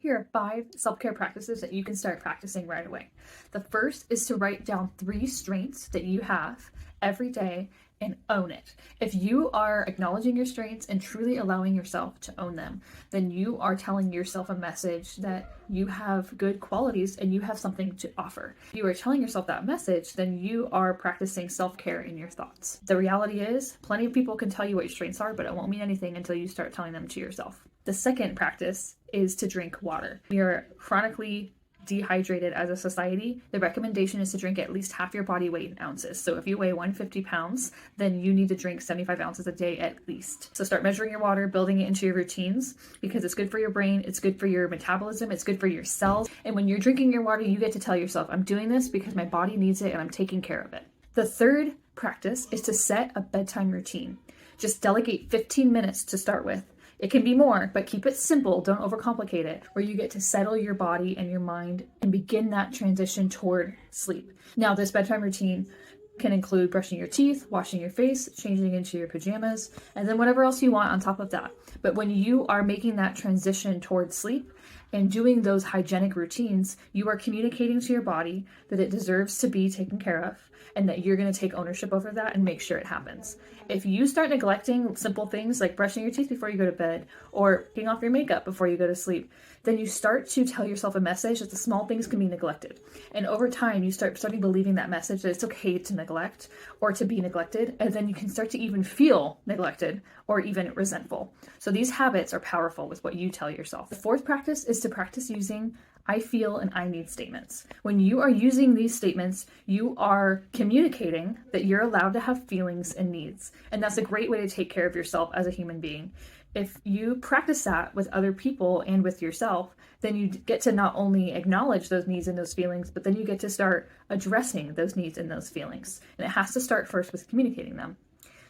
here are 5 self-care practices that you can start practicing right away. The first is to write down 3 strengths that you have every day and own it. If you are acknowledging your strengths and truly allowing yourself to own them, then you are telling yourself a message that you have good qualities and you have something to offer. If you are telling yourself that message, then you are practicing self-care in your thoughts. The reality is, plenty of people can tell you what your strengths are, but it won't mean anything until you start telling them to yourself. The second practice is to drink water. We are chronically dehydrated as a society. The recommendation is to drink at least half your body weight in ounces. So if you weigh 150 pounds, then you need to drink 75 ounces a day at least. So start measuring your water, building it into your routines, because it's good for your brain, it's good for your metabolism, it's good for your cells. And when you're drinking your water, you get to tell yourself, I'm doing this because my body needs it and I'm taking care of it. The third practice is to set a bedtime routine. Just delegate 15 minutes to start with. It can be more, but keep it simple. Don't overcomplicate it, where you get to settle your body and your mind and begin that transition toward sleep. Now, this bedtime routine can include brushing your teeth, washing your face, changing into your pajamas, and then whatever else you want on top of that. But when you are making that transition toward sleep and doing those hygienic routines, you are communicating to your body that it deserves to be taken care of and that you're going to take ownership over that and make sure it happens. If you start neglecting simple things like brushing your teeth before you go to bed or taking off your makeup before you go to sleep, then you start to tell yourself a message that the small things can be neglected. And over time, you start believing that message that it's okay to neglect or to be neglected, and then you can start to even feel neglected or even resentful. So these habits are powerful with what you tell yourself. The fourth practice is to practice using I feel and I need statements. When you are using these statements, you are communicating that you're allowed to have feelings and needs. And that's a great way to take care of yourself as a human being. If you practice that with other people and with yourself, then you get to not only acknowledge those needs and those feelings, but then you get to start addressing those needs and those feelings. And it has to start first with communicating them.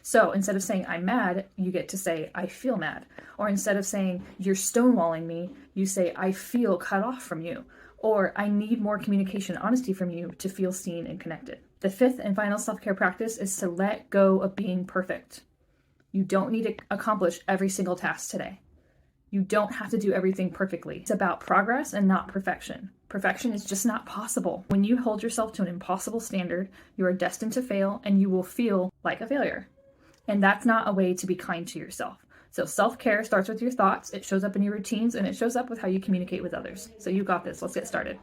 So instead of saying, I'm mad, you get to say, I feel mad. Or instead of saying, you're stonewalling me, you say, I feel cut off from you. Or I need more communication, honesty from you to feel seen and connected. The fifth and final self-care practice is to let go of being perfect. You don't need to accomplish every single task today. You don't have to do everything perfectly. It's about progress and not perfection. Perfection is just not possible. When you hold yourself to an impossible standard, you are destined to fail and you will feel like a failure. And that's not a way to be kind to yourself. So self-care starts with your thoughts, it shows up in your routines, and it shows up with how you communicate with others. So you got this. Let's get started.